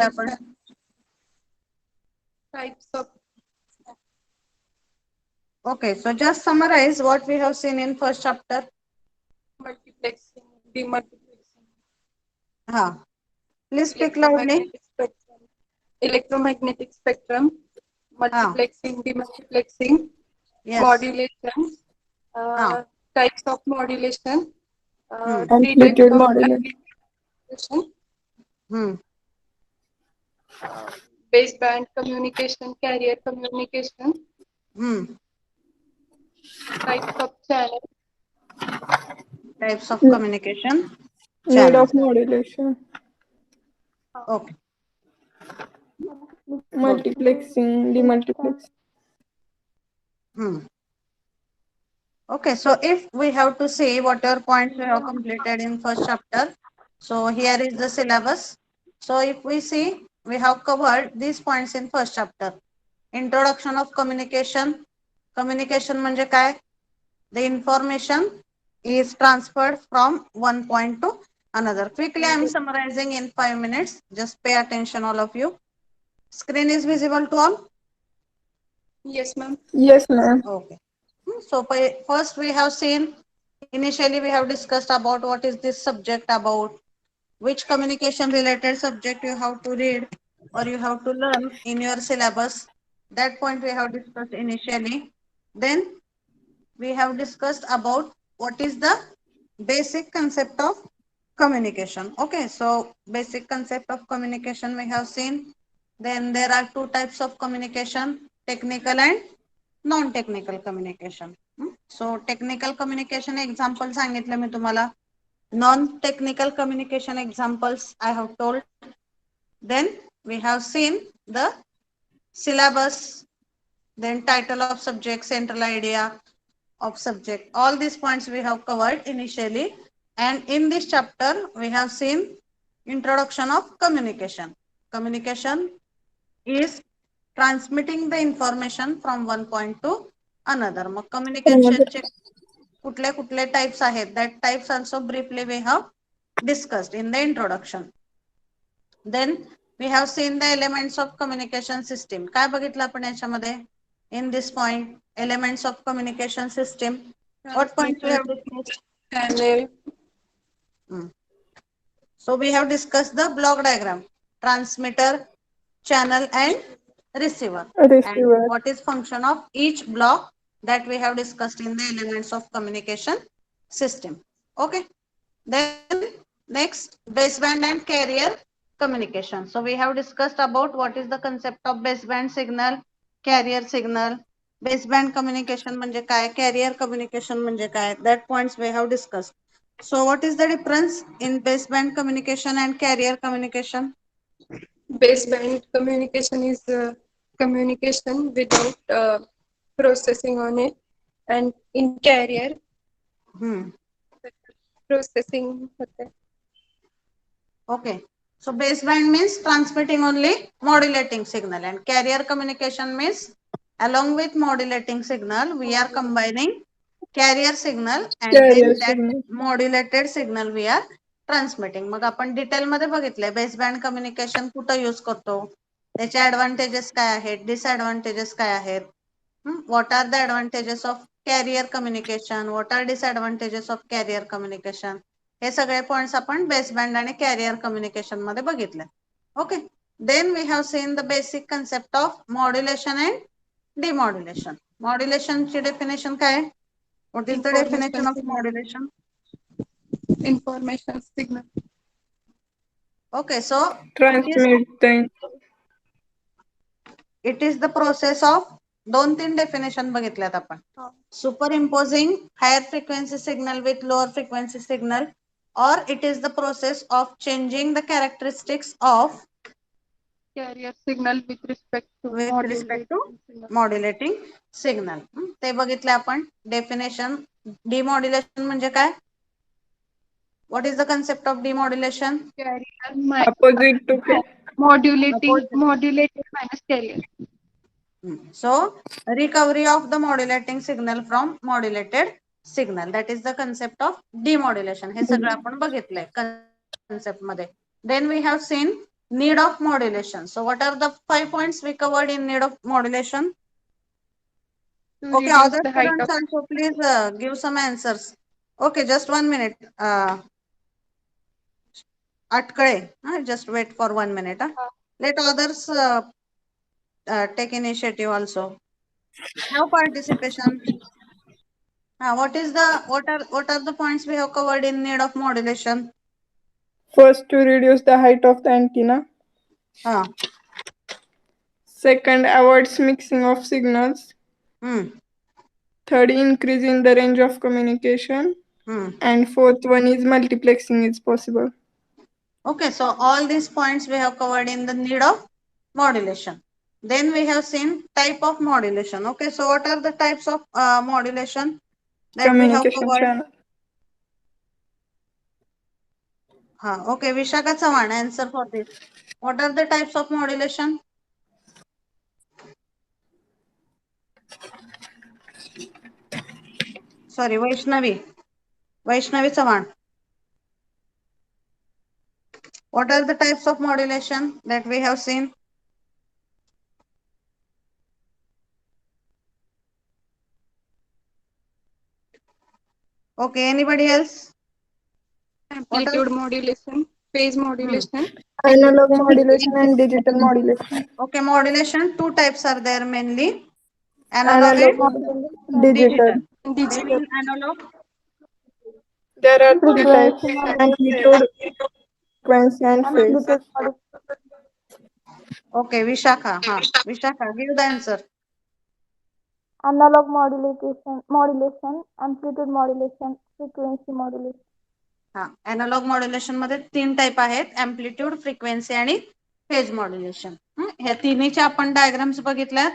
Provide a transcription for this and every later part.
आपण Types of Okay, so just summarize what we have seen in first chapter. multiplexing, demultiplexing, Ha. Please speak loudly. electromagnetic spectrum, Ha. multiplexing, demultiplexing, Yes. modulation, Ha. types of modulation, Hmm. three types Amplitude of modulation. modulation, Hmm. baseband communication, carrier communication, Hmm. types of channel, Types of communication Need channels. of modulation. Okay. Good. Multiplexing, demultiplexing. Hmm. Okay, so if we have to see what your points we have completed in first chapter, so here is the syllabus. So if we see, we have covered these points in first chapter. Introduction of communication. Communication म्हणजे काय? The information is transferred from one point to another. Quickly, I am summarizing in 5 minutes. Just pay attention, all of you. Screen is visible to all? yes ma'am, Yes, ma'am. Okay. So first we have seen, initially we have discussed about what is this subject about, which communication related subject you have to read or you have to learn in your syllabus. That point we have discussed initially. Then we have discussed about what is the basic concept of communication. Okay, so basic concept of communication we have seen. Then there are two types of communication, technical and non-technical communication. So technical communication example सांगितलं मी तुम्हाला. Non-technical communication examples I have told. Then we have seen the syllabus, then title of subject, central idea of subject. All these points we have covered initially. And in this chapter, we have seen introduction of communication. Communication is transmitting the information from one point to another. Mug communication चे कुठले कुठले types आहेत, that types also briefly we have discussed in the introduction. Then we have seen the elements of communication system. काय बघितलं आपण याच्यामध्ये? In this point, elements of communication system. What points we have discussed? channel, So we have discussed the block diagram, transmitter, channel and receiver. And Receiver. what is function of each block, that we have discussed in the elements of communication system. Okay. Then next, baseband and carrier communication. So we have discussed about what is the concept of baseband signal, carrier signal, baseband communication म्हणजे काय, carrier communication म्हणजे काय, that points we have discussed. So what is the difference in baseband communication and carrier communication? baseband communication is communication without processing on it, and in carrier processing होते. Okay. So baseband means transmitting only modulating signal, and carrier communication means along with modulating signal, we are combining carrier signal and then Carrier that signal. modulated signal we are transmitting. मग आपण detail मध्ये बघितलंय baseband communication कुठं use करतो, त्याचे advantages काय आहेत, disadvantages काय आहेत, what are the advantages of carrier communication, what are disadvantages of carrier communication, हे सगळे पॉइंट्स आपण बेसबँड आणि कॅरियर कम्युनिकेशन मध्ये बघितले. Okay. Then we have seen the basic concept of modulation and demodulation. Modulation ची definition काय आहे? What is the definition of modulation? Information signal. Okay, so Transmitting. it is the process of, दोन तीन definition बघितल्यात आपण. Superimposing higher frequency signal with lower frequency signal, or it is the process of changing the characteristics of Carrier signal with respect to modulating signal. ते बघितले आपण definition. डिमॉड्युलेशन म्हणजे काय? What is the concept of demodulation? Carrier Opposite to modulated minus carrier. So recovery of the modulating signal from modulated signal, that is the concept of demodulation. हे सगळं आपण बघितलंय concept मध्ये. Then we have seen need of modulation. So what are the 5 points we covered in need of modulation? To Okay, reduce other the height students of also please give some answers. Okay, just 1 minute. Atkale, just wait for 1 minute. Let others take initiative also. Now participation. What are the points we have covered in need of modulation? First, to reduce the height of the antenna. Uh, Second, avoids mixing of signals. hmm, Third, increase in the range of communication. hmm. And fourth one is multiplexing is possible. Okay, so all these points we have covered in the need of modulation. Then we have seen type of modulation. Okay, so what are the types of modulation that we have Communication covered? channel. Okay, Vishaka Chavan, answer for this. What are the types of modulation? Sorry, Vaishnavi. Vaishnavi Chavan. What are the types of modulation that we have seen? Okay, anybody else? What amplitude else? modulation, phase modulation, Analog modulation and digital modulation. Okay, modulation, two types are there mainly. Analog Analog and digital. digital. They digital mean analog. There are three types: amplitude, frequency, and phase. Okay, Vishakha. Vishakha, give the answer. Analog modulation, amplitude modulation, frequency modulation. Analog modulation मध्ये 3 type आहेत, amplitude, frequency आणि phase modulation. ह्या तिन्हीचे आपण diagrams बघितल्यात,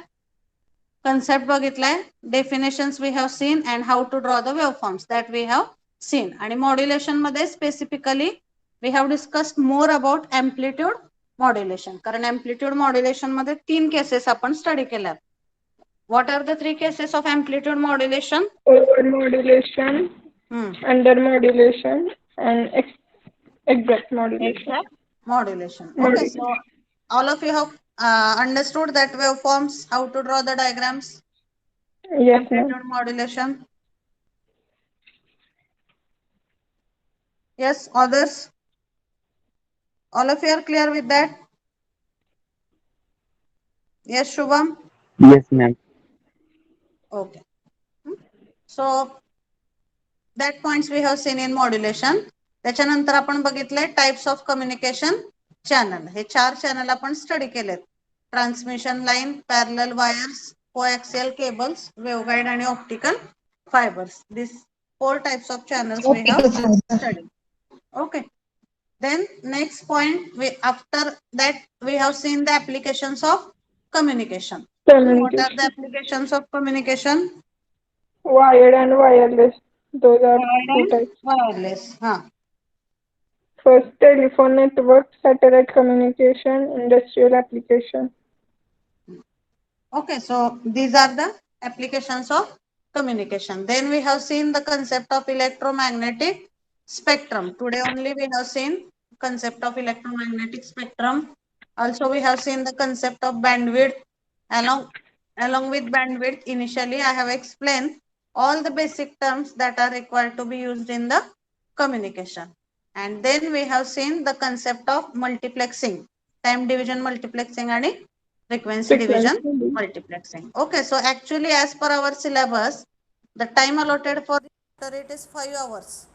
concept बघितलाय, definitions we have seen and how to draw the waveforms that we have seen. आणि modulation मध्ये specifically we have discussed more about amplitude modulation, कारण एम्प्लिट्यूड मॉड्युलेशन मध्ये 3 केसेस आपण स्टडी केल्यात. What are the 3 cases of amplitude modulation? Over modulation, under modulation, and exact modulation. Exact modulation. Okay, so all of you have understood that waveforms, how to draw the diagrams? Yes, Amplitude ma'am. modulation. Yes, others? All of you are clear with that? Yes, Shubham? Yes, ma'am. Okay. So that points we have seen in modulation. त्याच्यानंतर आपण बघितले types of communication channel. हे 4 channel आपण study केलेत. Transmission line, parallel wires, coaxial cables, waveguide आणि optical fibers. These 4 types of channels we have studied. Okay. Then next point, after that we have seen the applications of communication. What are the applications of communication? Wired and wireless. Those are Wired two and types. wireless. First, telephone network, satellite communication, industrial application. Okay, so these are the applications of communication. Then we have seen the concept of electromagnetic spectrum. Today only we have seen concept of electromagnetic spectrum. Also we have seen the concept of bandwidth. Along with bandwidth, initially I have explained all the basic terms that are required to be used in the communication. And then we have seen the concept of multiplexing, time division multiplexing and frequency division multiplexing. Okay, so actually as per our syllabus, the time allotted for it is 5 hours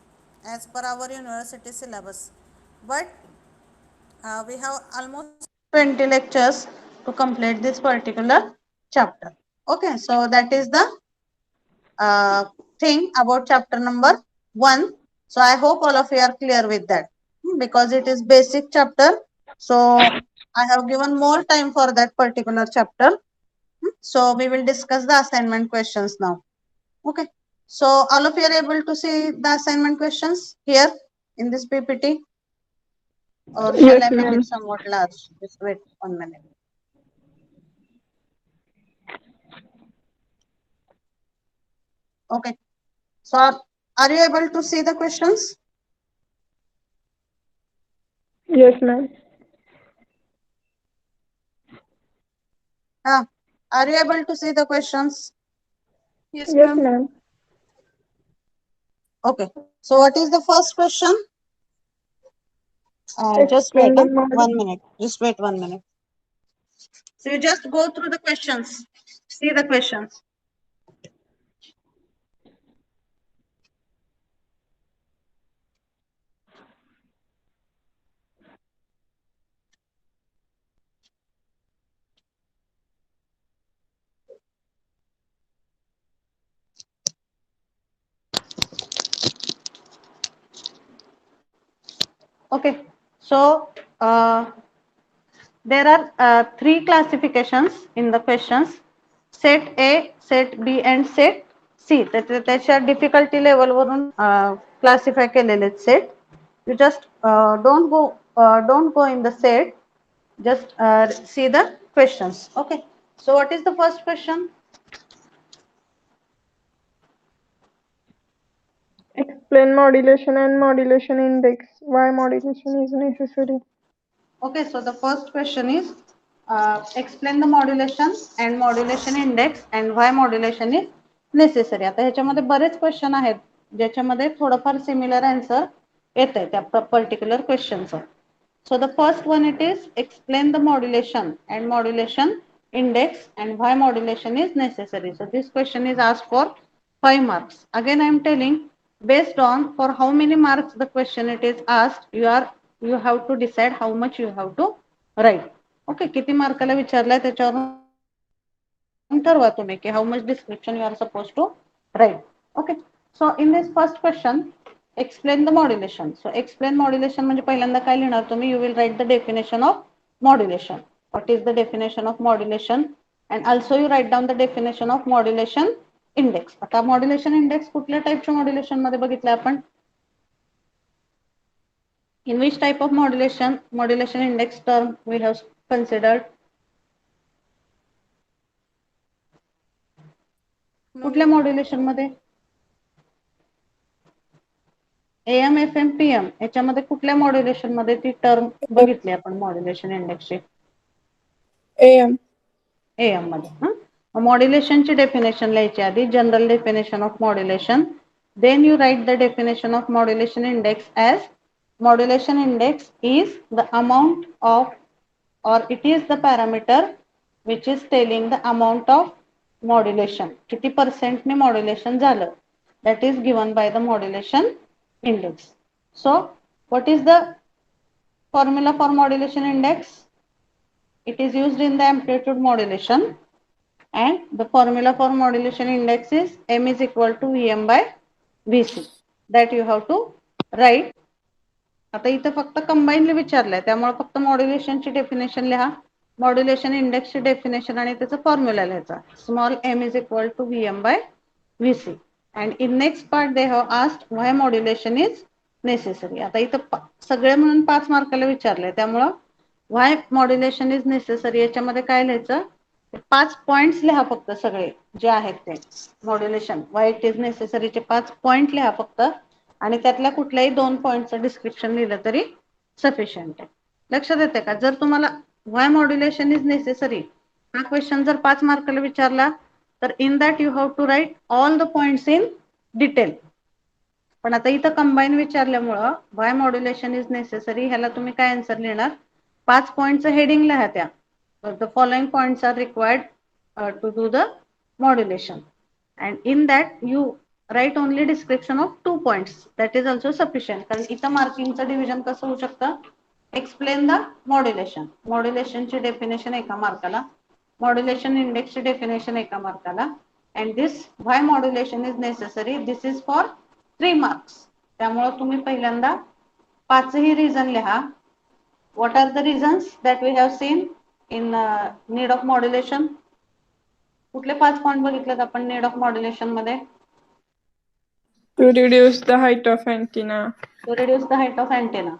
as per our university syllabus. But we have almost 20 lectures to complete this particular chapter. Okay, so that is the thing about chapter number 1. So I hope all of you are clear with that, because it is basic chapter. So I have given more time for that particular chapter. So we will discuss the assignment questions now. Okay. So all of you are able to see the assignment questions here in this PPT, or shall I make it somewhat large? Just wait 1 minute. Okay. So are you able to see the questions? Yes, ma'am. Are you able to see the questions? Yes, Yes, ma'am. ma'am. Okay. So what is the first question? Just wait, Explain the model. 1 minute. Just wait 1 minute. So you just go through the questions. See the questions. Okay. So there are three classifications in the questions: set A, set B and set C. त्याच्या difficulty level वरून classify केलेले set. You just don't go in the set. Just see the questions. Okay. So what is the first question? Explain modulation and modulation index. Why modulation is necessary? Okay, so the first question is explain the modulation and modulation index and why modulation is necessary. आता ह्याच्यामध्ये बरेच question आहेत ज्याच्यामध्ये थोडंफार similar answer येत आहे त्या particular क्वेश्चनचं. So the first one it is explain the modulation and modulation index and why modulation is necessary. So this question is asked for 5 marks. Again I am telling, based on for how many marks the question it is asked, you have to decide how much you have to write. Okay, किती मार्काला विचारलाय त्याच्यावरून ठरवा तुम्ही की how much description you are supposed to write. Okay, so in this first question explain the modulation. So explain modulation म्हणजे पहिल्यांदा काय लिहिणार तुम्ही? You will write the definition of modulation. What is the definition of modulation? And also you write down the definition of modulation index. आता modulation index कुठल्या टाइपच्या modulation मध्ये बघितलं आपण? In which type of modulation index term we have considered? कुठल्या modulation मध्ये? AM, FM, PM याच्यामध्ये कुठल्या modulation मध्ये ती टर्म बघितली आपण मॉड्युलेशन इंडेक्सची? AM. AM मध्ये. मॉड्युलेशनची डेफिनेशन लिहायची आधी, general definition of modulation. Then you write the definition of modulation index as modulation index is the amount of, or it is the parameter which is telling the amount of modulation. किती % ने modulation झालं? That is given by the modulation index. So what is the formula for modulation index? It is used in the amplitude modulation, and the formula for modulation index is M is equal to Vm by Vc. That you have to write. आता इथं फक्त combinedly विचारलंय त्यामुळे फक्त मॉड्युलेशनची definition लिहा, modulation इंडेक्सची definition आणि त्याचा formula लिहायचा. Small m is equal to Vm by Vc. And in next part they have asked why modulation is necessary. आता इथं सगळे म्हणून 5 मार्काला विचारलंय त्यामुळं why modulation is necessary याच्यामध्ये काय लिहायचं? 5 पॉइंट्स लिहा फक्त सगळे जे आहेत ते. Modulation why it is necessary चे 5 पॉइंट लिहा फक्त आणि त्यातल्या कुठल्याही 2 पॉइंटचं डिस्क्रिप्शन लिहिलं तरी सफिशियंट आहे. लक्षात येते का? जर तुम्हाला why modulation is necessary हा क्वेश्चन जर 5 मार्काला विचारला तर in that you have to write all the points in detail. पण आता इथं कंबाईन विचारल्यामुळं why modulation is necessary ह्याला तुम्ही काय आन्सर लिहिणार? 5 पॉइंटचं हेडिंग लिहा त्या. The following points are required to do the modulation, and in that you write only description of 2 points. That is also sufficient. कारण इथं मार्किंगचं डिव्हिजन कसं होऊ शकतं? Explain the modulation. मॉड्युलेशनची डेफिनेशन एका मार्काला, मॉड्युलेशन इंडेक्सची डेफिनेशन एका मार्काला, and this why modulation is necessary, this is for 3 marks. त्यामुळे तुम्ही पहिल्यांदा 5ही रिझन लिहा. What are the reasons that we have seen in need of modulation? कुठले 5 पॉइंट बघितलेत आपण need of modulation मध्ये? To reduce the height of antenna. To reduce the height of antenna.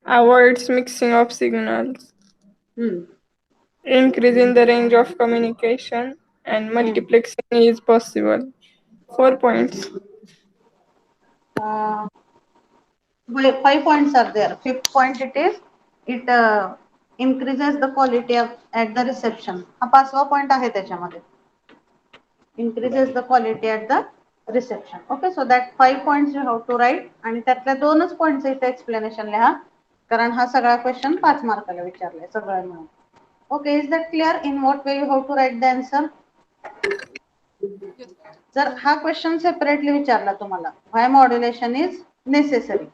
Avoids mixing of signals. Increasing the range of communication and multiplexing is possible. 4 points. 5 points are there. 5th point it is increases the quality of at the reception. हा 5वा point आहे त्याच्यामध्ये. increases the quality at the reception. Okay, so that 5 points you have to write आणि त्यातल्या 2च points इथे explanation लिहा कारण हा सगळा क्वेश्चन 5 मार्काला विचारलाय सगळं मिळून. Okay, is that clear in what way you have to write the answer? जर हा क्वेश्चन सेपरेटली विचारला तुम्हाला why modulation is necessary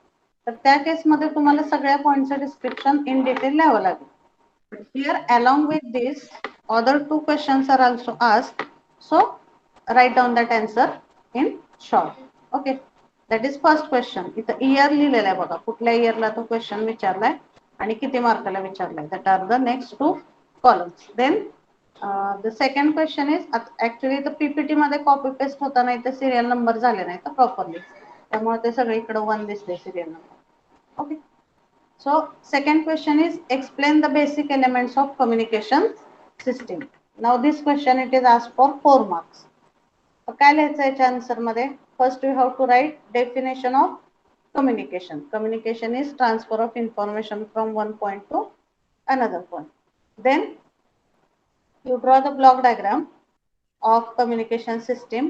तर त्या केस मध्ये तुम्हाला सगळ्या पॉइंटचं डिस्क्रिप्शन इन डिटेल लिहावं लागेल. But here along with this other 2 questions are also asked, so write down that answer in short. Okay, that is first question. इथं year लिहिलेलं आहे बघा कुठल्या इयरला तो क्वेश्चन विचारलाय आणि किती मार्काला विचारलाय. that are the next 2 columns. Then the second question is actually the PPT मध्ये कॉपी पेस्ट होता नाही तर सिरियल नंबर झाले नाही तर प्रॉपरली त्यामुळे ते सगळे इकडे 1 दिसते serial number. Okay, so second question is explain the basic elements of communication system. Now this question it is asked for 4 marks. तर काय लिहायचं याच्या आन्सर मध्ये first you have to write definition of communication. Communication is transfer of information from one point to another point. Then you draw the block diagram of communication system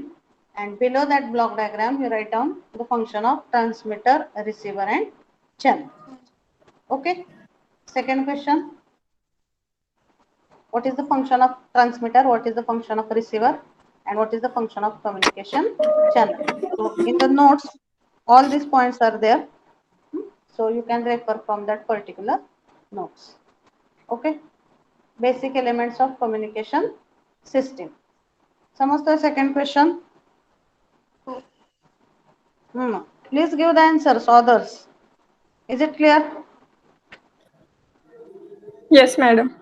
and below that block diagram you write down the function of transmitter, receiver and channel. Okay, second question, what is the function of transmitter, what is the function of receiver and what is the function of communication channel. So in the notes all these points are there, so you can refer from that particular notes. Okay, basic elements of communication system. समजतोय second question? Please give the answers others. Is it clear? Yes, madam.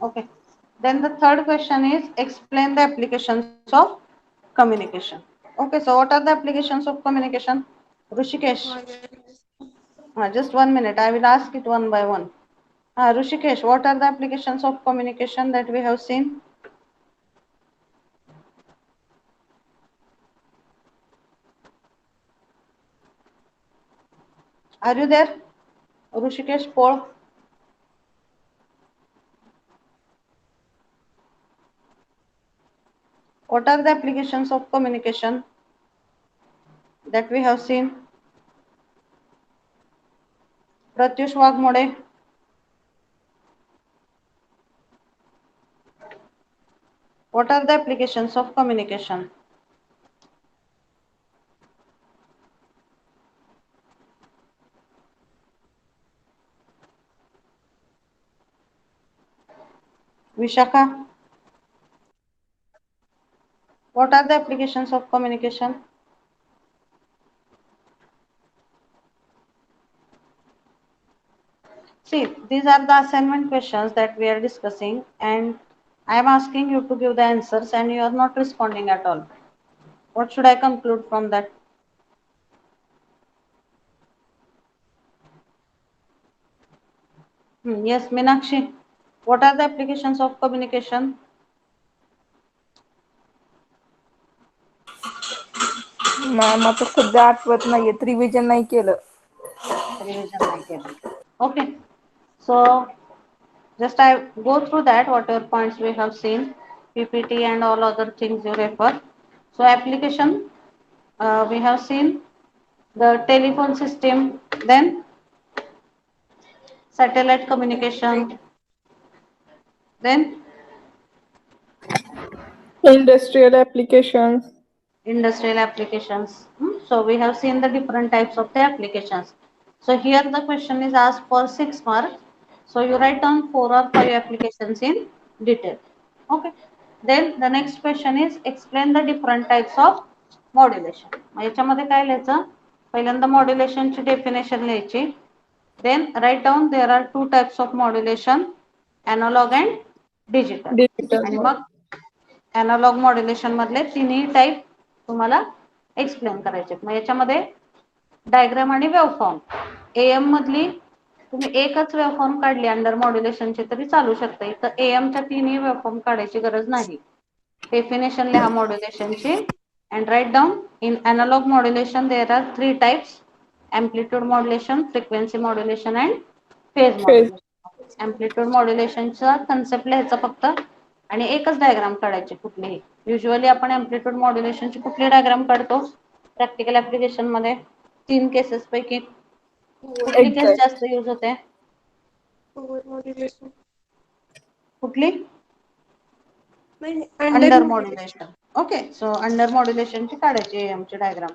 Okay. Then the third question is explain the applications of communication. Okay, so what are the applications of communication? Rushikesh. Just 1 minute. I will ask it one by one. Rushikesh, what are the applications of communication that we have seen? Are you there? Rushikesh Paul. What are the applications of communication that we have seen? Pratyush Wagmode. What are the applications of communication? Vishakha. What are the applications of communication? See, these are the assignment questions that we are discussing and I am asking you to give the answers and you are not responding at all. What should I conclude from that? Yes, Meenakshi. What are the applications of communication? Ma'am आता सध्या आठवत नाहीये revision नाही केलं. Revision नाही केलं. Okay. So just I go through that whatever points we have seen, PPT and all other things you refer. So application we have seen the telephone system, then satellite communication, then Industrial applications. industrial applications. So we have seen the different types of the applications. So here the question is asked for 6 marks. So you write down 4 or 5 applications in detail. Okay. Then the next question is explain the different types of modulation. याच्यामध्ये काय लिहायचं? पहिल्यांदा modulation ची definition लिहायची. Then write down there are 2 types of modulation, analog and digital. Digital. आणि मग analog modulation मधले तिन्ही type तुम्हाला एक्सप्लेन करायचे. मग याच्यामध्ये डायग्राम आणि वेव्हफॉर्म. AM मधली तुम्ही एकच वेव्हफॉर्म काढली अंडर मॉड्युलेशनची तरी चालू शकते. तर AM च्या तिन्ही वेव्हफॉर्म काढायची गरज नाही. डेफिनेशन लिहा मॉड्युलेशनची and write down in analog modulation there are 3 types: amplitude modulation, frequency modulation and phase Phase. modulation. amplitude modulation चा concept लिहायचा फक्त आणि एकच डायग्राम काढायची कुठलीही. युजुअली आपण amplitude modulation ची कुठली डायग्राम काढतो प्रॅक्टिकल ऍप्लिकेशन मध्ये? 3 केसेस पैकी कुठली केस Exact. जास्त यूज होते? कुठली? Under modulation. Okay, so under modulation ची काढायची आमची diagram.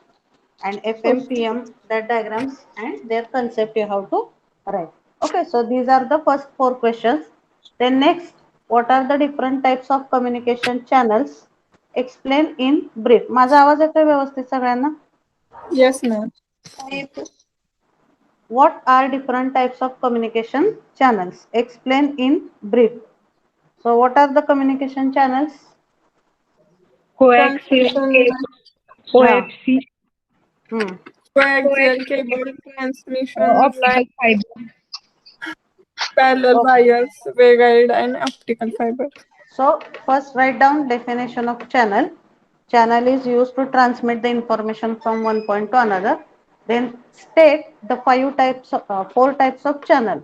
And FM, PM, that diagrams and their concept you have to write. Okay, so these are the first 4 questions. Then next, what are the different types of communication channels? Explain in brief. माझा आवाज येतोय व्यवस्थित सगळ्यांना? Yes, ma'am. What are different types of communication channels? Explain in brief. So what are the communication channels? Transmission, Coaxial. coaxial cable, transmission line, optical fibre. parallel wires, waveguide, and optical fiber. So first write down definition of channel. Channel is used to transmit the information from one point to another. Then state the 4 types of channel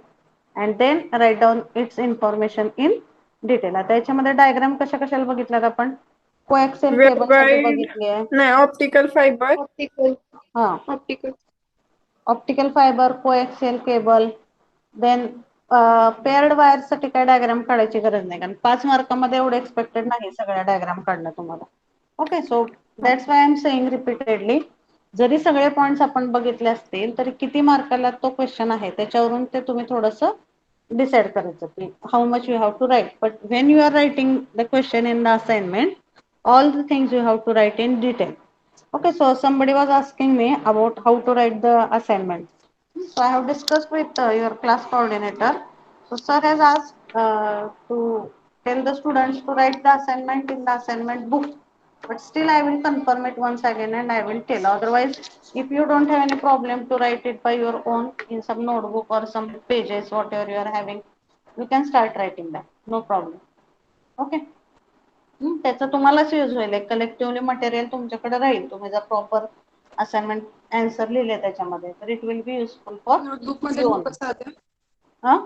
and then write down its information in detail. आता याच्यामध्ये diagram कशा कशाला बघितल्यात आपण? Coaxial cable साठी Waveguide, बघितली आहे. नाही, optical fiber. हा, optical fibre, coaxial cable. Then paired wire साठी काय डायग्राम काढायची गरज नाही कारण 5 मार्कामध्ये एवढे एक्सपेक्टेड नाही सगळ्या डायग्राम काढणं तुम्हाला. Okay, so that's why I am saying repeatedly, जरी सगळे पॉइंट्स आपण बघितले असतील तरी किती मार्काला तो क्वेश्चन आहे त्याच्यावरून ते तुम्ही थोडंसं डिसाइड करायचं की how much you have to write. But when you are writing the question in the assignment, all the things you have to write in detail. Okay, so somebody was asking me about how to write the assignment. So I have discussed with your class coordinator. So sir has asked to tell the students to write the assignment in the assignment book. But still I will confirm it once again and I will tell. Otherwise, if you don't have any problem to write it by your own in some notebook or some pages, whatever you are having, you can start writing that. No problem. Okay. त्याचं तुम्हालाच use होईल. Collectively material तुमच्याकडे राहील. तुम्ही जर proper assignment answer लिहिले त्याच्यामध्ये तर it will be useful for notebook मध्ये यू. लिहू का साध्या? हा,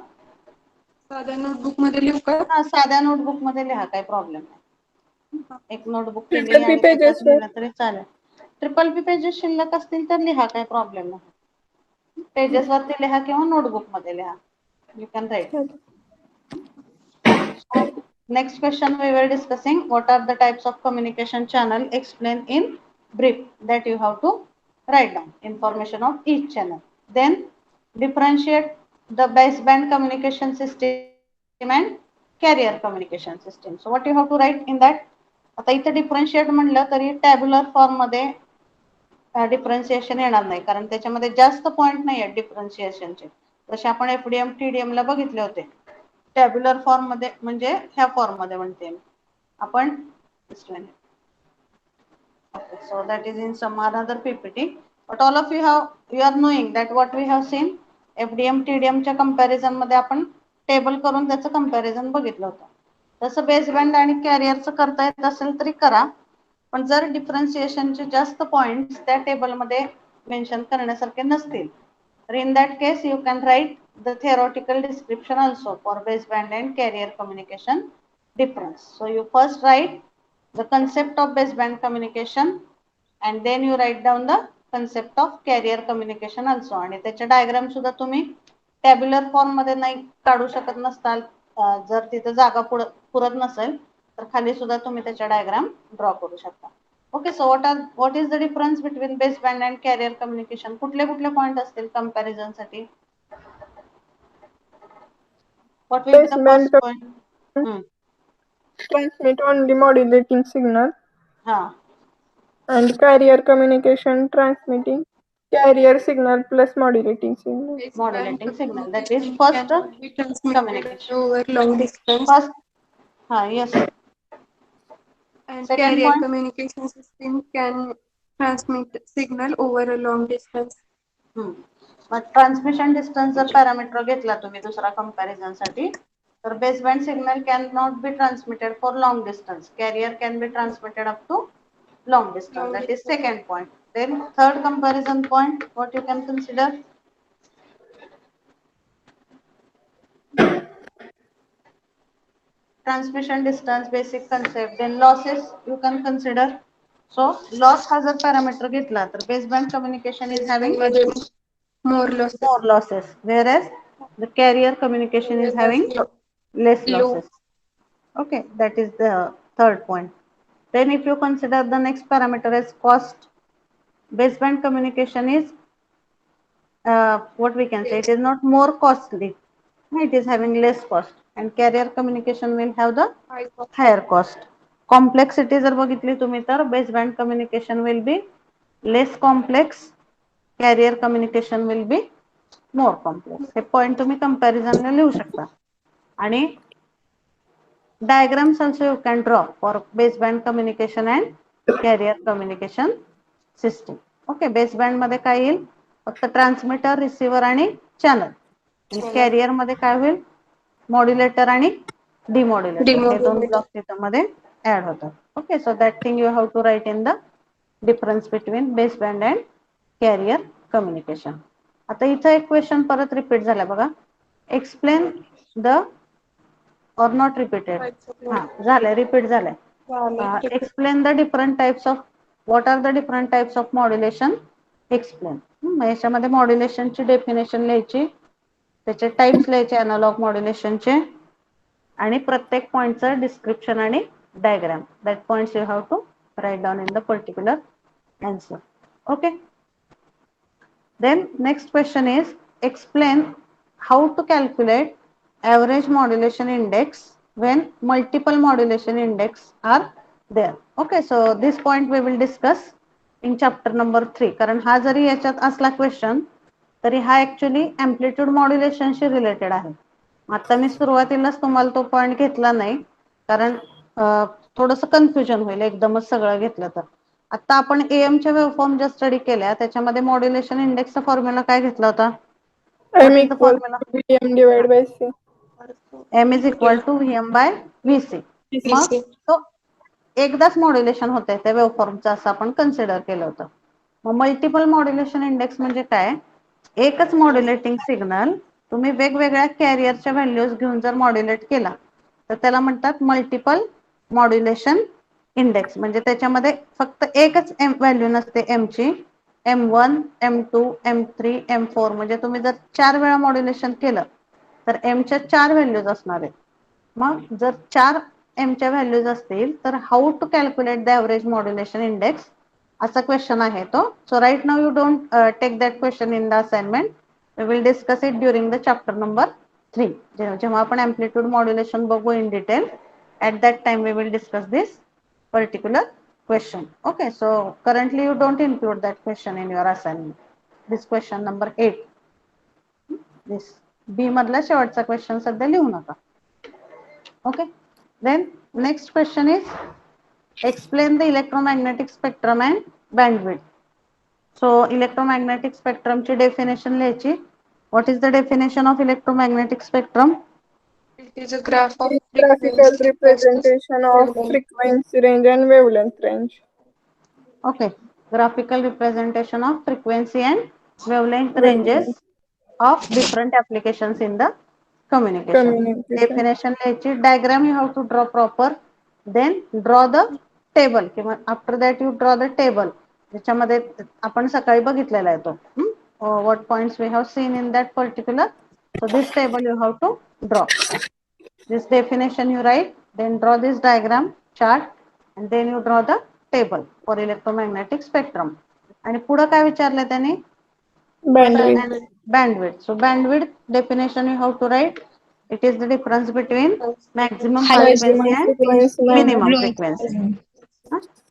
साध्या नोटबुक मध्ये लिहू का? हा, साध्या नोटबुक मध्ये लिहा, काही प्रॉब्लेम नाही. एक नोटबुक केली Triple P आणि त्याच्यात pages, लिहिलं तरी चालेल. ट्रिपल पी पेजेस शिल्लक असतील तर लिहा, काही प्रॉब्लेम नाही. पेजेस वरती लिहा किंवा नोटबुक मध्ये लिहा. You can right. Next question we were discussing what are the types of communication channel. Explain in brief, that you have to write down information of each channel. Then differentiate the baseband communication system and carrier communication system. So what you have to write in that? आता इथे differentiate म्हणलं तरी tabular form मध्ये differentiation येणार नाही कारण त्याच्यामध्ये जास्त पॉइंट नाही आहेत डिफरन्शिएशनचे. जसे आपण एफडीएम टीडीएम ला बघितले होते. टॅब्युलर फॉर्म मध्ये म्हणजे ह्या फॉर्म मध्ये म्हणते आपण. So that is in some another PPT. But all of you are knowing that what we have seen FDM TDM च्या कंपॅरिझन मध्ये आपण टेबल करून त्याचं कंपॅरिझन बघितलं होतं. तसं बेसबँड आणि कॅरियरचं करता येत असेल तरी करा. पण जर डिफरन्शिएशनचे जास्त पॉइंट्स त्या टेबल मध्ये मेन्शन करण्यासारखे नसतील तर in that case you can write the theoretical description also for baseband and carrier communication difference. So you first write the concept of baseband communication and then you write down the concept of carrier communication also. आणि त्याचे diagram सुद्धा तुम्ही tabular form मध्ये नाही काढू शकत नसताल जर तिथे जागा पुरत नसेल तर खाली सुद्धा तुम्ही त्याचे डायग्राम ड्रॉ करू शकता. Okay, so what is the difference between baseband and carrier communication? कुठले कुठले पॉइंट असतील कंपॅरिझन साठी? What will be the Baseband first point? transmit only modulating signal, हा, and carrier communication transmitting carrier signal plus modulating signal. modulating signal, that is Communication first can be transmitted communication. over long distance. First, yes. And Second carrier point. communication system can transmit signal over a long distance. मग transmission distance जर parameter घेतला तुम्ही दुसरा comparison साठी तर baseband signal can not be transmitted for long distance. Carrier can be transmitted up to long distance. That is second point. Then third comparison point, what you can consider? Transmission distance, basic concept. Then losses you can consider. So loss has a parameter घेतला तर baseband communication is having मध्ये more losses. more losses, whereas the carrier communication is having less Low. losses. Okay, that is the third point. Then if you consider the next parameter as cost, baseband communication is what we can say, it is not more costly, it is having less cost, and carrier communication will have the High cost. higher cost. Complexity जर बघितली तुम्ही तर baseband communication will be less complex, carrier communication will be more complex. हे point तुम्ही comparison ने लिहू शकता. आणि diagrams also you can draw for baseband communication and carrier communication system. Okay, baseband मध्ये काय येईल, फक्त ट्रान्समीटर, रिसिव्हर आणि चॅनल. आणि कॅरियर मध्ये काय होईल, मॉड्युलेटर आणि डिमॉड्युलेटर, हे दोन ब्लॉक त्याच्यामध्ये ऍड होतात. Okay, so that thing you have to write in the difference between baseband and carrier communication. आता इथं एक क्वेश्चन परत रिपीट झाला बघा, explain the or not repeated, झालंय, रिपीट झालंय. Explain the different types of, what are the different types of modulation, explain. याच्यामध्ये modulation ची डेफिनेशन लिहायची, त्याचे टाइप्स लिहायचे अॅनालॉग मॉड्युलेशन चे, आणि प्रत्येक पॉइंटचं डिस्क्रिप्शन आणि diagram. That points you have to write down in the particular answer. Okay, then next question is explain how to calculate average modulation index when multiple modulation index are there. Okay, so this point we will discuss in chapter number 3. कारण हा जरी याच्यात असला question तरी हा actually amplitude मॉड्युलेशनशी related आहे. आता मी सुरुवातीलाच तुम्हाला तो पॉइंट घेतला नाही कारण थोडंसं कन्फ्युजन होईल एकदमच सगळं घेतलं तर. आता आपण AM च्या वेव्हफॉर्म ज्या स्टडी केल्या त्याच्यामध्ये मॉड्युलेशन इंडेक्सचा फॉर्म्युला काय घेतला होता? M equals to VM divided by C. M is equal to VM by VC. मग तो एकदाच मॉड्युलेशन होतंय त्या वेव्हफॉर्मचं असं आपण कन्सिडर केलं होतं. मग मल्टिपल मॉड्युलेशन इंडेक्स म्हणजे काय, एकच मॉड्युलेटिंग सिग्नल तुम्ही वेगवेगळ्या कॅरियरच्या व्हॅल्यूज घेऊन जर मॉड्युलेट केला तर त्याला म्हणतात मल्टिपल मॉड्युलेशन इंडेक्स. म्हणजे त्याच्यामध्ये फक्त एकच व्हॅल्यू नसते M ची, M1, M2, M3, M4, म्हणजे तुम्ही जर 4 वेळा मॉड्युलेशन केलं तर M च्या 4 व्हॅल्यूज असणार आहेत. मग जर 4 M च्या व्हॅल्यूज असतील तर how to calculate the average modulation index असा क्वेश्चन आहे तो. So right now you don't take that question in the assignment, we will discuss it during the chapter number 3. जेव्हा आपण एम्प्लिट्यूड मॉड्युलेशन बघू in detail, at that time we will discuss this particular question. Okay, so currently you don't include that question in your assignment. This question number 8, this B मधला शेवटचा question सध्या लिहू नका. Okay, then next question is explain the electromagnetic spectrum and bandwidth. So electromagnetic spectrum ची definition लिहायची. What is the definition of electromagnetic spectrum? It is a graph of Graphical frequency representation of frequency range and wavelength range. Okay, graphical representation of frequency and wavelength ranges of different applications in the communication. Definition लिहायची, diagram you have to draw proper, then draw the table. किंवा after that you draw the table ज्याच्यामध्ये आपण सकाळी बघितलेला आहे तो. What points we have seen in that particular. So this table you have to draw. This definition you write, then draw this diagram chart, and then you draw the table for electromagnetic spectrum. आणि पुढे काय विचारलं त्याने, Bandwidth. Bandwidth. So bandwidth definition you have to write. It is the difference between maximum frequency and minimum frequency.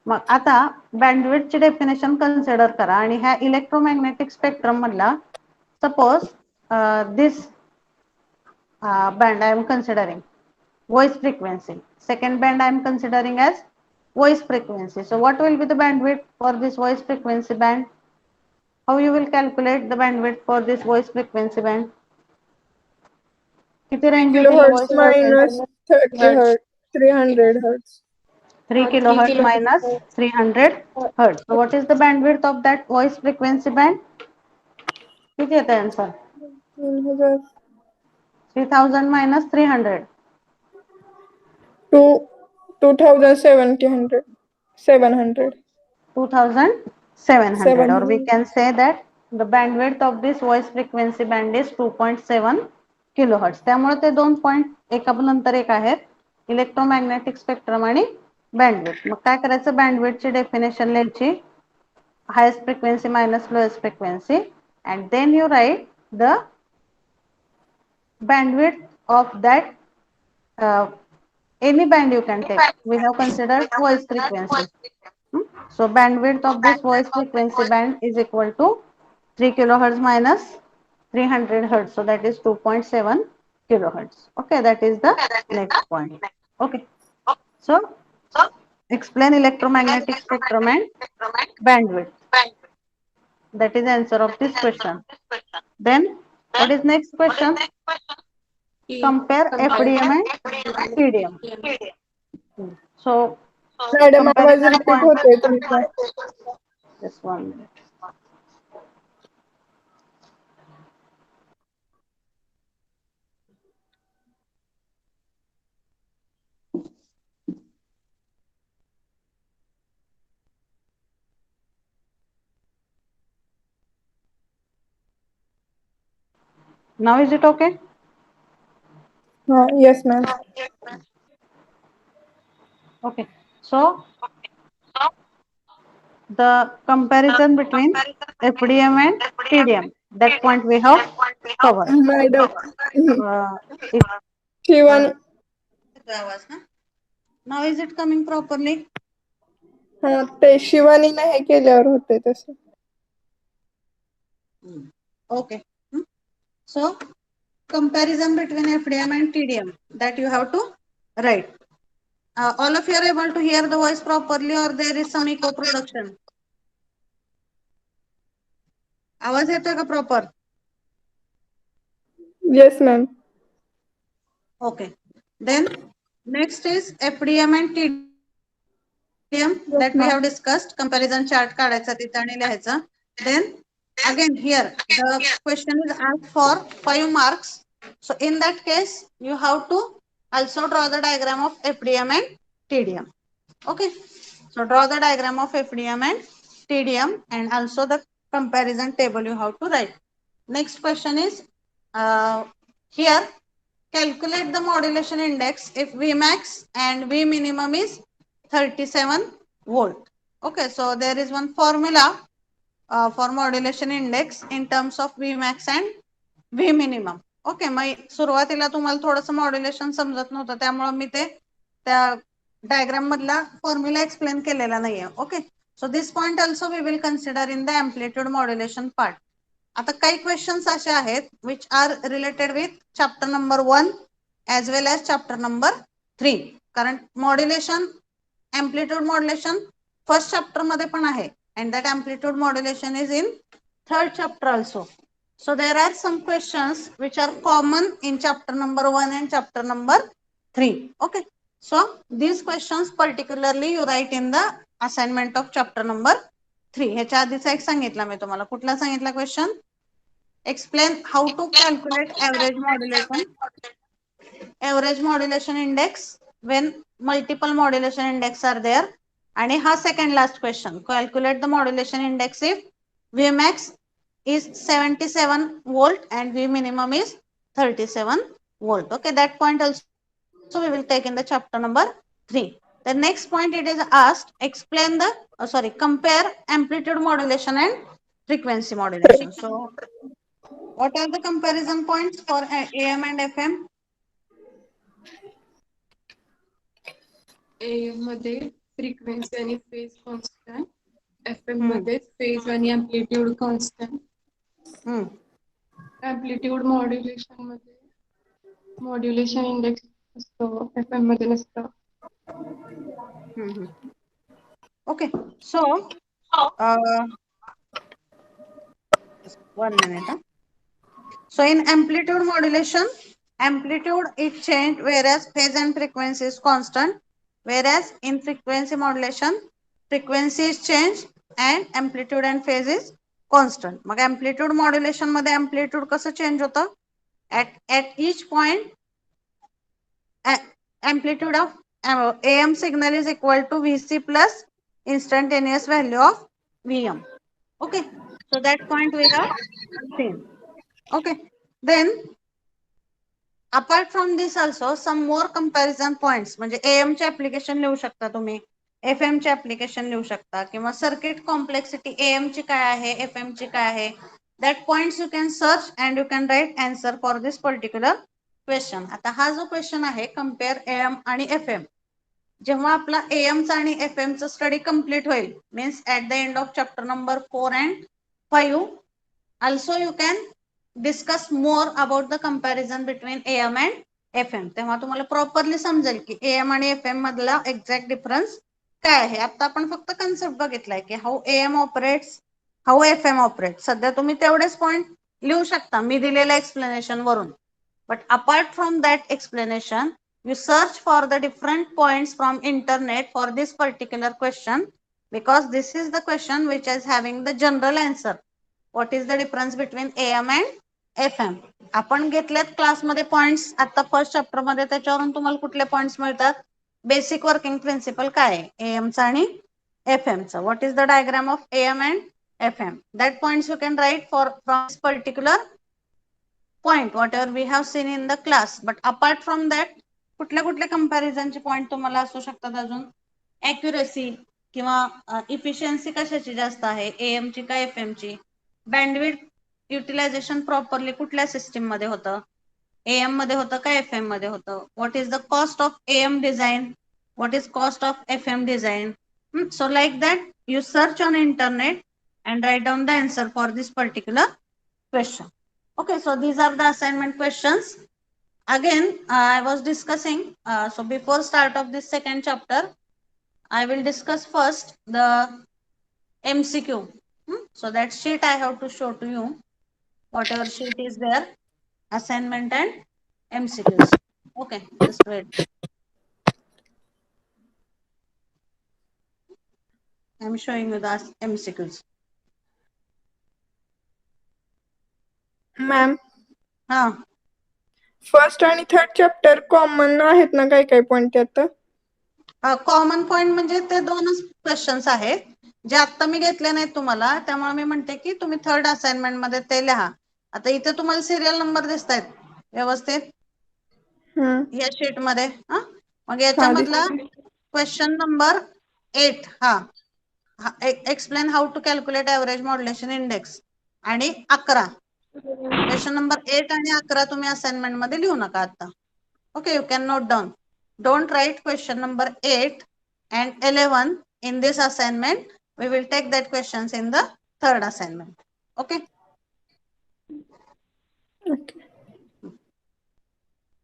मग आता bandwidth ची definition consider करा आणि ह्या इलेक्ट्रोमॅग्नेटिक स्पेक्ट्रम मधला suppose this band I am considering voice frequency, second band I am considering as voice frequency. So what will be the bandwidth for this voice frequency band? How you will calculate the bandwidth for this voice frequency band? किती range Kilohertz minus 30 hertz, 300 hertz. 3 3 kilohertz kilohertz. minus 300 hertz. So what is the bandwidth of that voice frequency band? किती येते answer? 3000 3000 minus 300. 2700 700 2700, or we 700. can say that the bandwidth of this voice frequency band is 2.7 kilohertz. त्यामुळे ते 2 point एकानंतर एक आहेत, electromagnetic spectrum आणि bandwidth. मग काय करायचं, बँडविड्थची definition लिहायची, highest frequency minus lowest frequency, and then you write the bandwidth of that any band you can take. We have considered voice frequency. So bandwidth of this voice frequency band is equal to 3 kilohertz minus 300 hertz. So that is 2.7 kilohertz. Okay, that is the next point. Okay. So explain electromagnetic spectrum and bandwidth. That is the answer of this question. Then what is next question? Compare FDM and TDM. So madam आवाज comparison repeat point. होतोय तुमचा. Just 1 minute. Now is it okay? Yes ma'am. Okay. So the comparison between FDM and TDM, that point we have covered. Madam If Shivani now is it coming properly? ते शिवानी नाही केल्यावर होते तसं. Okay. So comparison between FDM and TDM, that you have to write. All of you are able to hear the voice properly, or there is some echo production? आवाज येतोय का proper? Yes ma'am. Okay. Then next is FDM and TDM, that we have discussed. Comparison chart काढायचा तिथे आणि लिहायचा. Then again here the question is asked for 5 marks. So in that case you have to also draw the diagram of FDM and TDM. Okay. So draw the diagram of FDM and TDM, and also the comparison table you have to write. Next question is here, calculate the modulation index if Vmax and V minimum is 37 volt. Okay, so there is one formula for modulation index in terms of Vmax and V minimum. Okay, मग सुरुवातीला तुम्हाला थोडंसं modulation समजत नव्हतं, त्यामुळे मी ते त्या diagram मधला formula explain केलेला नाहीये. Okay, so this point also we will consider in the amplitude modulation part. आता काही क्वेश्चन्स असे आहेत which are related with chapter number 1 as well as chapter number 3, कारण modulation, amplitude modulation first chapter मध्ये पण आहे, and that amplitude modulation is in third chapter also. So there are some questions which are common in chapter number 1 and chapter number 3. Okay, so these questions particularly you write in the assignment of chapter number 3. ह्याच्या आधीचा एक सांगितला मी तुम्हाला. कुठला सांगितला question? Explain how to calculate average modulation index when multiple modulation index are there. आणि हा second last question, calculate the modulation index if Vmax is 77 volt and V minimum is 37 volt. Okay, that point also we will take in the chapter number 3. The next point it is asked, explain the compare amplitude modulation and frequency modulation. So what are the comparison points for AM and FM? AM मध्ये frequency आणि phase constant, FM मध्ये phase आणि amplitude constant. Amplitude modulation मध्ये modulation index असतो, FM मध्ये नसतं. Okay, so 1 minute. So in amplitude modulation, amplitude is changed whereas phase and frequency is constant. whereas in frequency modulation frequency is changed and amplitude and phase is constant. Mug amplitude modulation मध्ये amplitude कसं change होतं? At each point amplitude of AM signal is equal to Vc plus instantaneous value of Vm. Okay, so that point we have seen. Okay, then apart from this also some more comparison points, म्हणजे AM चे application लिहू शकता तुम्ही, FM चे application लिहू शकता, किंवा circuit complexity AM ची काय आहे, FM ची काय आहे, that points you can search and you can write answer for this particular question. आता हा जो question आहे compare AM आणि FM, जेव्हा आपला AM चा आणि FM चा स्टडी कंप्लीट होईल, means at the end of chapter number 4 and 5, also you can discuss more about the comparison between AM and FM. तेव्हा तुम्हाला प्रॉपरली समजेल की AM आणि FM मधला एक्झॅक्ट डिफरन्स काय आहे. आता आपण फक्त कन्सेप्ट बघितलाय की हाऊ AM operates, how FM operates. सध्या तुम्ही तेवढेच पॉइंट लिहू शकता मी दिलेल्या एक्सप्लेनेशन वरून, but apart from that explanation you search for the different points from internet for this particular question, because this is the question which is having the general answer. What is the difference between AM and FM? आपण घेतलेत क्लासमध्ये points आता first chapter मध्ये, त्याच्यावरून तुम्हाला कुठले points मिळतात? Basic working principle काय आहे AM चा आणि FM चा. What is the diagram of AM and FM? That points you can write for from this particular point whatever we have seen in the class. But apart from that कुठल्या कुठल्या कंपॅरिझनचे point तुम्हाला असू शकतात अजून? Accuracy किंवा efficiency कशाची जास्त आहे, AM ची का FM ची? बँडविड्थ युटिलायझेशन प्रॉपरली कुठल्या सिस्टीम मध्ये होतं, AM मध्ये होतं का FM मध्ये होतं? What is the cost of AM design, what is cost of FM design? So like that you search on internet and write down the answer for this particular question. Okay, so these are the assignment questions. Again, I was discussing, so before start of this second chapter, I will discuss first the MCQ. So that sheet I have to show to you, whatever sheet is there, assignment and MCQs. Okay, just wait. I'm showing you the MCQs. Ma'am हा, first आणि third chapter common आहेत ना, काय काय point त्यात? Common point म्हणजे ते दोनच क्वेश्चन्स आहेत जे आता मी घेतले नाहीत तुम्हाला, त्यामुळे मी म्हणते की तुम्ही थर्ड असाइनमेंट मध्ये ते लिहा. आता इथे तुम्हाला सिरियल नंबर दिसत आहेत व्यवस्थित या शीट मध्ये. मग याच्यामधला क्वेश्चन नंबर 8, हा explain how to calculate average modulation index, आणि 11 क्वेश्चन नंबर 8 आणि 11 तुम्ही असाइनमेंट मध्ये लिहू नका आता. Okay, you can note down. Don't write question number 8 and 11 in this assignment. We will take that questions in the third assignment. Okay. Okay.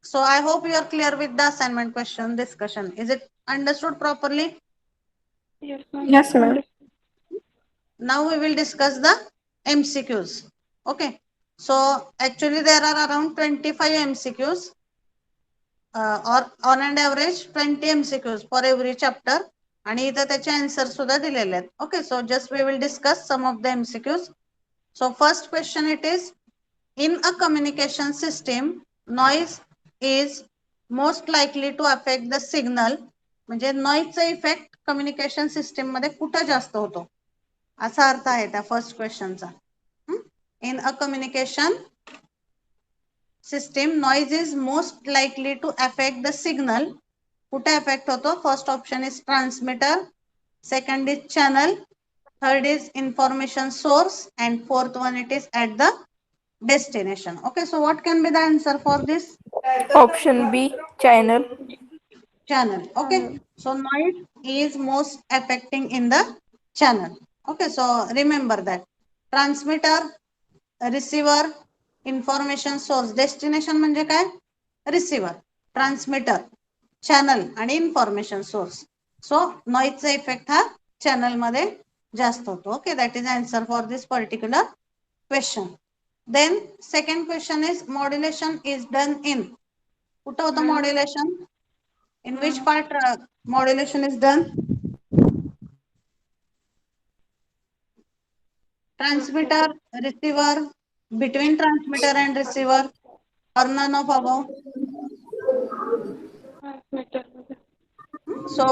So I hope you are clear with the assignment question discussion. Is it understood properly? Yes, ma'am. Now we will discuss the MCQs. Okay. So actually there are around 25 MCQs. Or on an average 20 MCQs for every chapter, आणि इथे त्याचे answer सुद्धा दिलेले आहेत. Okay, so just we will discuss some of the MCQs. So first question it is, in a communication system noise is most likely to affect the signal. म्हणजे नॉइजचा effect communication system मध्ये कुठे जास्त होतो, असा अर्थ आहे त्या फर्स्ट क्वेश्चनचा. In a communication system noise is most likely to affect the signal. कुठे affect होतो? First option is transmitter, second is channel, third is information source, and fourth one it is at the destination. Okay, so what can be the answer for this? Option B, channel. Channel. Okay, so noise is most affecting in the channel. Okay, so remember that. Transmitter, receiver, information source. Destination म्हणजे काय? Receiver, transmitter, channel आणि information source. So नॉइजचा effect हा channel मध्ये जास्त होतो. Okay, that is answer for this particular question. Then second question is, modulation is done in. कुठं होतं modulation? In which part Modulation is done. Transmitter, receiver, between transmitter and receiver, or none of above. Transmitter मध्ये. सो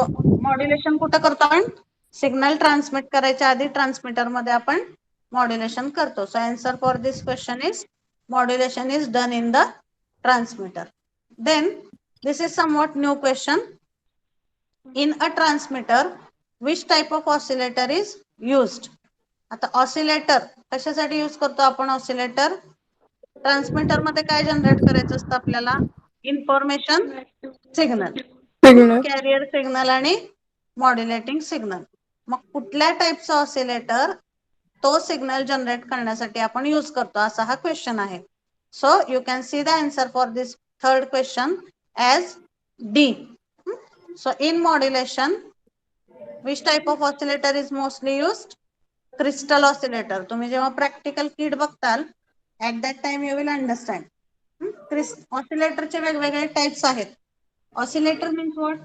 modulation कुठं करतो आपण? Signal transmit करायच्या आधी transmitter मध्ये आपण मॉड्युलेशन करतो. So answer for this question is modulation is done in the transmitter. Then this is somewhat new question. In a transmitter which type of oscillator is used? आता oscillator कशासाठी use करतो आपण? Oscillator transmitter मध्ये काय generate करायचं असतं आपल्याला? Information signal, signal. Carrier signal आणि मॉड्युलेटिंग सिग्नल. मग कुठल्या टाईपचा ऑसिलेटर तो सिग्नल जनरेट करण्यासाठी आपण यूज करतो, असा हा क्वेश्चन आहे. So you can see the answer for this third question as D. So in modulation which type of oscillator is mostly used? Crystal oscillator. तुम्ही जेव्हा प्रॅक्टिकल किट बघताल at that time you will understand. ऑसिलेटरचे वेगवेगळे types आहेत. Oscillator means what?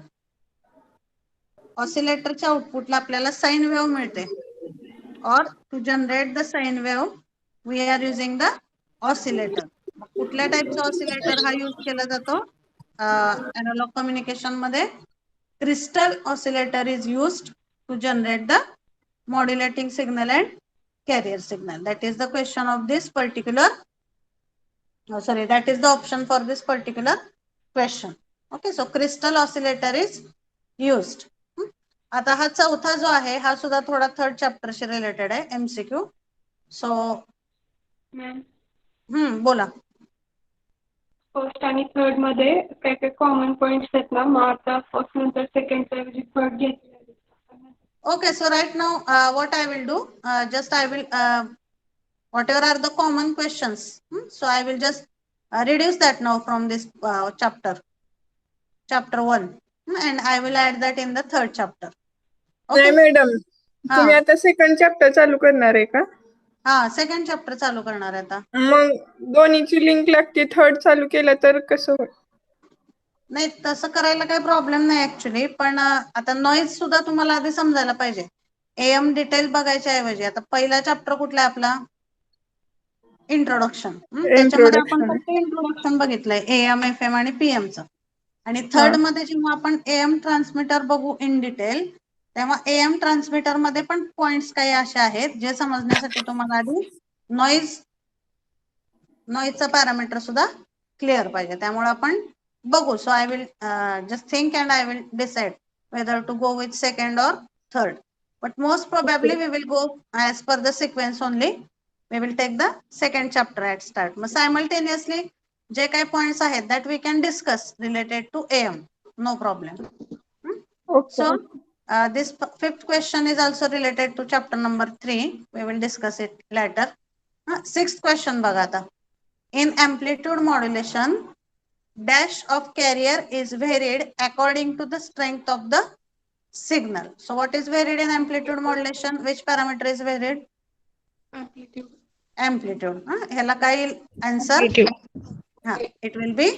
ऑसिलेटरच्या आउटपुटला आपल्याला sine wave मिळते. और to generate the sine wave we are using the oscillator. कुठल्या टाइपचा ऑसिलेटर हा यूज केला जातो एनालॉग कम्युनिकेशन मध्ये? Crystal oscillator is used to generate the modulating signal and carrier signal. That is the question of this particular, that is the option for this particular question. Okay, so crystal oscillator is used. आता हा चौथा जो आहे हा सुद्धा थोडा third चॅप्टरशी related आहे, MCQ. सो बोला. फर्स्ट आणि थर्ड मध्ये काय काय कॉमन पॉइंट्स आहेत ना, मग आता फर्स्ट नंतर सेकंडच्या ऐवजी थर्ड घेतलेले. Okay, so right now what I will do, just I will whatever are the common questions, so I will just reduce that now from this chapter 1, and I will add that in the third chapter. नाही Okay. Madam, तुम्ही आता second chapter चालू करणार आहे का? हा, second chapter चालू करणार आहे आता. मग दोन्हीची लिंक लागते, थर्ड चालू केलं तर कसं होईल? नाही, तसं करायला काही प्रॉब्लेम नाही ऍक्च्युली, पण आता नॉईज सुद्धा तुम्हाला आधी समजायला पाहिजे. AM डिटेल बघायच्या ऐवजी आता पहिला चॅप्टर कुठला आहे आपला? इंट्रोडक्शन. त्याच्यामध्ये आपण इंट्रोडक्शन. फक्त इंट्रोडक्शन बघितलंय AM, FM आणि PM चं. आणि थर्ड मध्ये जेव्हा आपण AM ट्रान्समीटर बघू इन डिटेल, तेव्हा AM ट्रान्समीटर मध्ये पण पॉइंट्स काही असे आहेत जे समजण्यासाठी तुम्हाला आधी नॉईजचा पॅरामीटर सुद्धा क्लिअर पाहिजे. त्यामुळे आपण बघू. So I will just think and I will decide whether to go with second or third, but most probably we will go as per the sequence only. We will take the second chapter at start. Mug simultaneously जे काही points आहेत that we can discuss related to AM, no problem. So this fifth question is also related to chapter number 3. We will discuss it later. Sixth question बघा आता. In amplitude modulation, dash of carrier is varied according to the strength of the signal. So what is varied in amplitude modulation? Which parameter is varied? Amplitude. Amplitude. ह्याला काय येईल answer? It will be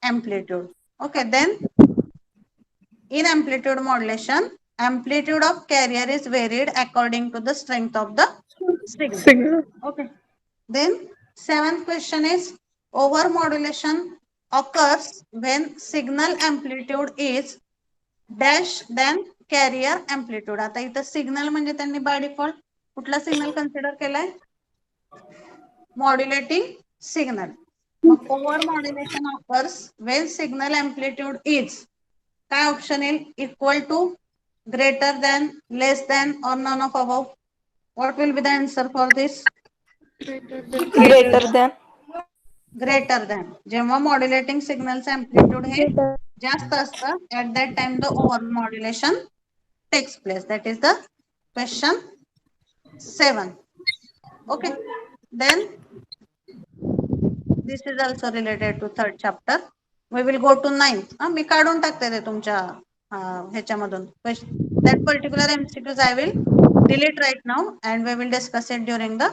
amplitude. Okay, then in amplitude modulation, amplitude of carrier is varied according to the strength of the signal. Okay. Then seventh question is, over modulation occurs when signal amplitude is dash than carrier amplitude. आता इथं signal म्हणजे त्यांनी by default कुठला signal consider केलाय? Modulating signal. मग over modulation occurs when signal amplitude is, काय option येईल? Equal to, greater than, less than or none of above? What will be the answer for this? Greater than. Greater than. जेव्हा modulating सिग्नलचं amplitude हे जास्त असतं at that time the over modulation takes place. That is the question 7. Okay, then this is also related to third chapter. We will go to 9th. मी काढून टाकते ते तुमच्या ह्याच्यामधून. That particular MCQs I will delete right now and we will discuss it during the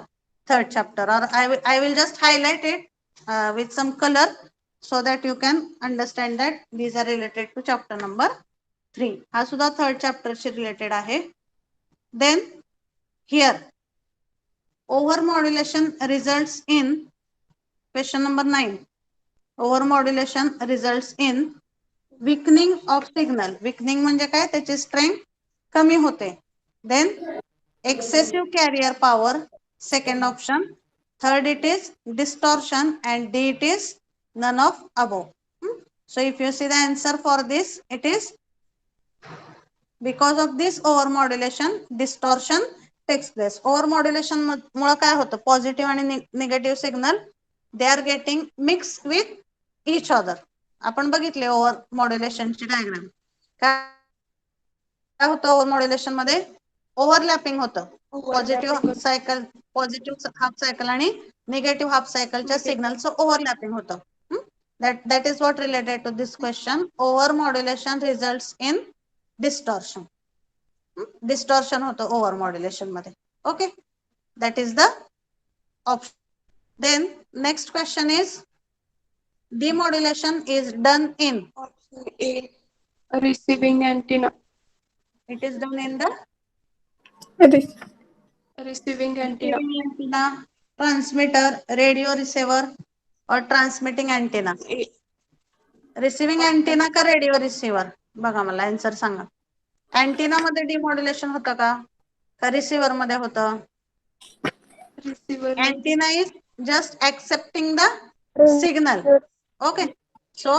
third chapter, or I will just highlight it with some color so that you can understand that these are related to chapter number 3 हा सुद्धा third चॅप्टरशी related आहे. Then here over modulation results in question number 9. Over modulation results in weakening of signal. Weakening म्हणजे काय, त्याची strength कमी होते. Then excessive carrier power, second option. Third it is distortion and D it is none of above. So if you see the answer for this, it is because of this over modulation distortion takes place. Over modulation मुळे काय होतं, positive आणि negative signal they are getting mix with each other. आपण बघितले over मॉड्युलेशनची diagram. काय होतं over modulation मध्ये, ओव्हरलॅपिंग होतं. Positive cycle, positive half cycle आणि निगेटिव्ह हाफ सायकलच्या सिग्नलचं ओव्हरलॅपिंग होतं. that is what related to this question. Over modulation results in distortion. Distortion होतं ओव्हर मॉड्युलेशन मध्ये. Okay, that is the option. Then next question is demodulation is done in. Option A, receiving antenna. It is done in the Receiving antenna. receiving antenna, transmitter, radio receiver or transmitting antenna. A. Receiving antenna का radio receiver? बघा मला answer सांगा. Antenna मध्ये डिमॉड्युलेशन होतं का receiver मध्ये होतं? Receiver. Antenna is just accepting the signal. Okay, so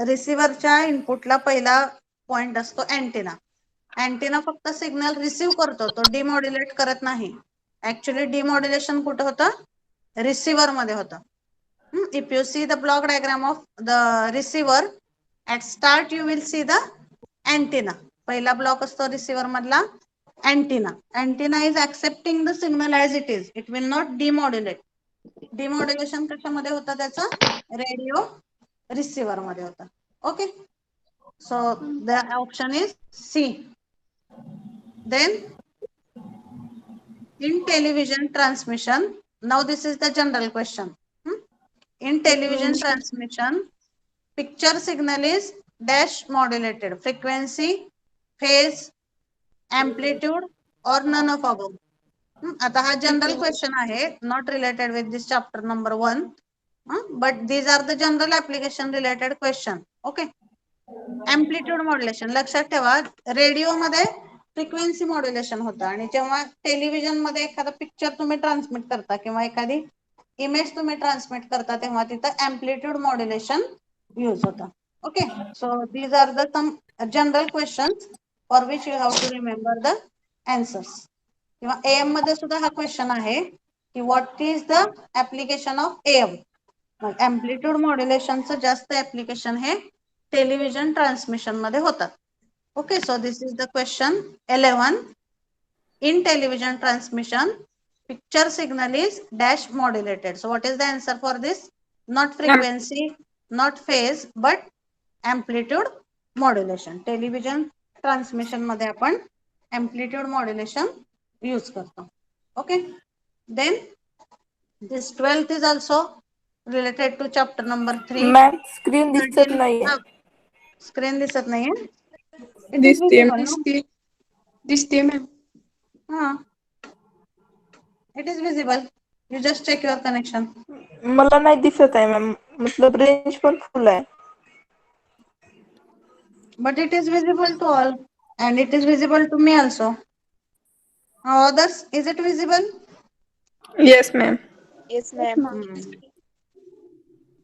रिसिव्हरच्या इनपुटला पहिला पॉइंट असतो अँटेना. अँटेना फक्त सिग्नल रिसिव्ह करतो, तो डिमॉड्युलेट करत नाही. ऍक्च्युली डिमॉड्युलेशन कुठं होतं? रिसिव्हर मध्ये होतं. If you see the block diagram of the receiver, at start you will see the antenna. पहिला ब्लॉक असतो रिसिव्हर मधला antenna. Antenna is accepting the signal as it is. It will not demodulate. Demodulation कशामध्ये होतं त्याचं? Radio receiver मध्ये होतं. Okay, so the option is C. Then in television transmission, now this is the general question. In television transmission, picture signal is dash modulated. Frequency, phase, amplitude or none of above. आता हा general question आहे, not related with this chapter number 1, but these are the general application related question. Okay, amplitude modulation लक्षात ठेवा. Radio मध्ये frequency modulation होतं आणि जेव्हा television मध्ये एखादा पिक्चर तुम्ही ट्रान्समिट करता किंवा एखादी इमेज तुम्ही ट्रान्समिट करता तेव्हा तिथं एम्प्लिट्यूड मॉड्युलेशन यूज होतं. Okay, so these are the some general questions for which you have to remember the answers. किंवा एएम मध्ये सुद्धा हा क्वेश्चन आहे की what is the application of AM. Amplitude मॉड्युलेशनचं जास्त ऍप्लिकेशन हे टेलिव्हिजन ट्रान्समिशन मध्ये होतात. Okay, so this is the question 11. In television transmission, picture signal is dash modulated. So what is the answer for this? Not frequency, not phase, but amplitude modulation. Television transmission मध्ये आपण amplitude modulation use करतो. Okay, then this 12th is also related to chapter number 3. Ma'am screen दिसत नाहीये. Screen दिसत नाहीये? It is दिसते. visible, no? दिसते ma'am. It is visible. You just check your connection. मला नाही दिसत आहे मॅम, मतलब रेंज पण फुल आहे. But it is visible to all and it is visible to me also. Others, is it visible? Yes, ma'am. Yes ma'am.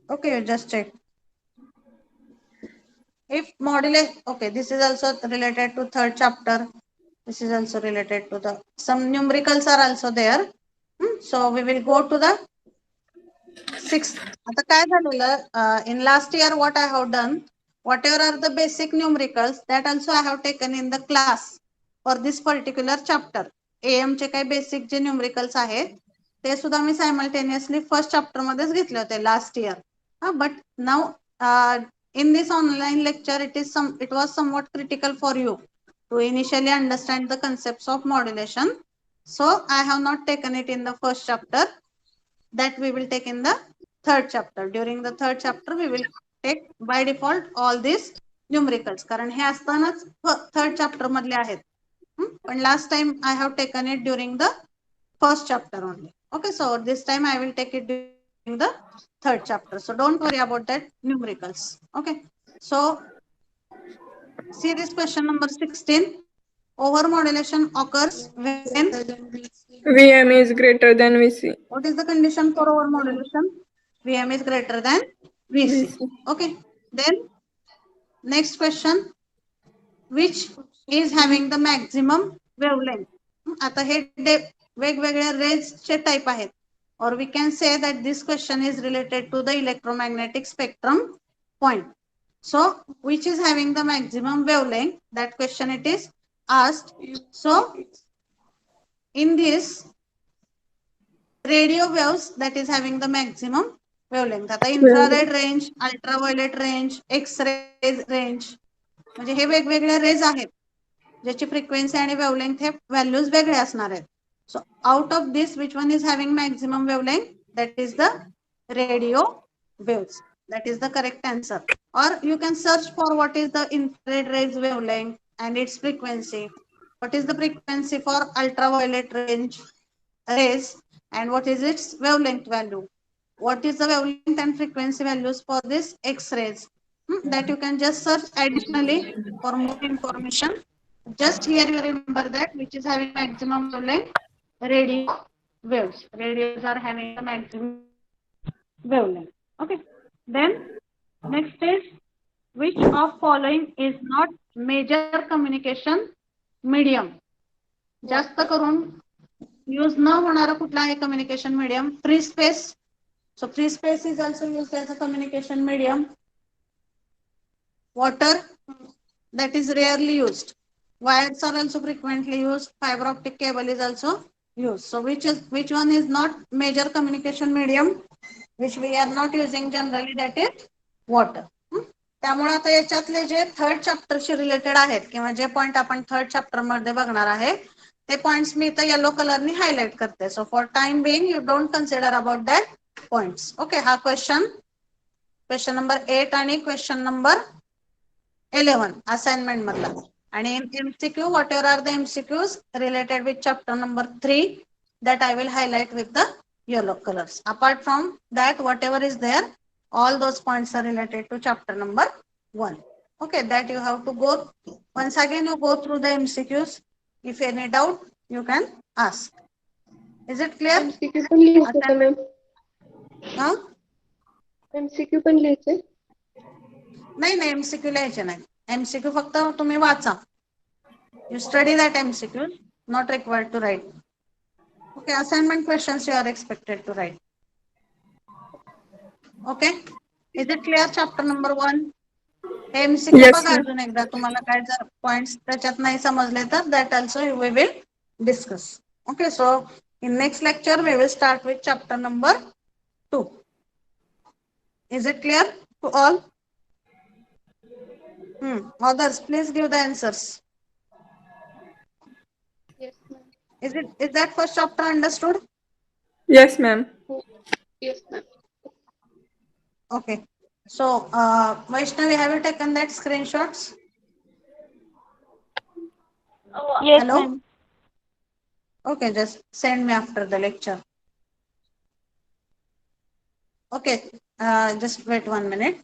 Okay, you just check. If modulate, okay, this is also related to third chapter. This is also related to the, some numericals are also there. So we will go to the 6th. आता काय झालेलं, in last year what I have done, whatever are the basic numericals that also I have taken in the class for this particular chapter. AM चे काही basic जे numericals आहेत ते सुद्धा मी simultaneously first chapter मध्येच घेतले होते last year. But now in this online lecture it was somewhat critical for you to initially understand the concepts of modulation. So I have not taken it in the first chapter. That we will take in the third chapter. During the third chapter we will take by default all these numericals, कारण हे असतानाच third chapter मधले आहेत. पण last time I have taken it during the first chapter only. Okay, so this time I will take it during the third chapter, so don't worry about that numericals. Okay, so see this question number 16. Overmodulation occurs when, VM is greater than VC. what is the condition for overmodulation? VM is greater than VC. VC. Okay, then next question, which is having the maximum wavelength? आता हे वेगवेगळ्या रेजचे type आहेत, or we can say that this question is related to the electromagnetic spectrum point. So which is having the maximum wavelength, that question it is asked. So in this radio waves that is having the maximum wavelength, आता infrared range, ultraviolet range, x-ray range, म्हणजे हे वेगवेगळे raise आहेत ज्याची frequency आणि wavelength हे values वेगळे असणार आहेत. So out of this which one is having maximum wavelength, that is the radio waves. That is the correct answer. Or you can search for what is the infrared rays wavelength and its frequency. What is the frequency for ultraviolet range rays and what is its wavelength value? What is the wavelength and frequency values for this X-rays? That you can just search additionally for more information. Just here you remember that which is having maximum wavelength, radio waves. Radios are having the maximum wavelength. Okay. Then next is, which of following is not major communication medium? जास्त करून use न होणारा कुठला आहे communication medium? Free space. So free space is also used as a communication medium. Water, that is rarely used. Wires are also frequently used. Fiber optic cable is also used. So which one is not major communication medium, which we are not using generally, that is water. त्यामुळे आता याच्यातले जे third चॅप्टरशी related आहेत किंवा जे point आपण third chapter मध्ये बघणार आहे ते पॉइंट्स मी इथं येलो कलरनी हायलाइट करते. So for time being you don't consider about that points. Okay, हा क्वेश्चन नंबर 8 आणि क्वेश्चन नंबर 11 असाइनमेंट मधला. आणि MCQ, whatever are the MCQs related with chapter number 3, that I will highlight with the yellow colors. Apart from that, whatever is there, all those points are related to chapter number 1. Okay, that you have to go once again, you go through the MCQs. If any doubt, you can ask. Is it clear? MCQ पण लिहायचे का ma'am? MCQ पण लिहायचे? नाही MCQ लिहायचे नाही. MCQ फक्त तुम्ही वाचा. You study that MCQ, not required to write. Okay, assignment questions you are expected to write. Okay, is it clear chapter number 1? MCQ Yes, बघा ma'am. अजून एकदा, तुम्हाला काय जर पॉइंट्स त्याच्यात नाही समजले तर that also we will discuss. Okay, so in next lecture we will start with chapter number 2. Is it clear to all? Others, please give the answers. Yes, ma'am. Is that first chapter understood? Yes, ma'am. Yes, ma'am. Okay. So, Vaishnavi, have you taken that screenshots? Yes, Hello? ma'am. Okay, just send me after the lecture. Okay, just wait 1 minute.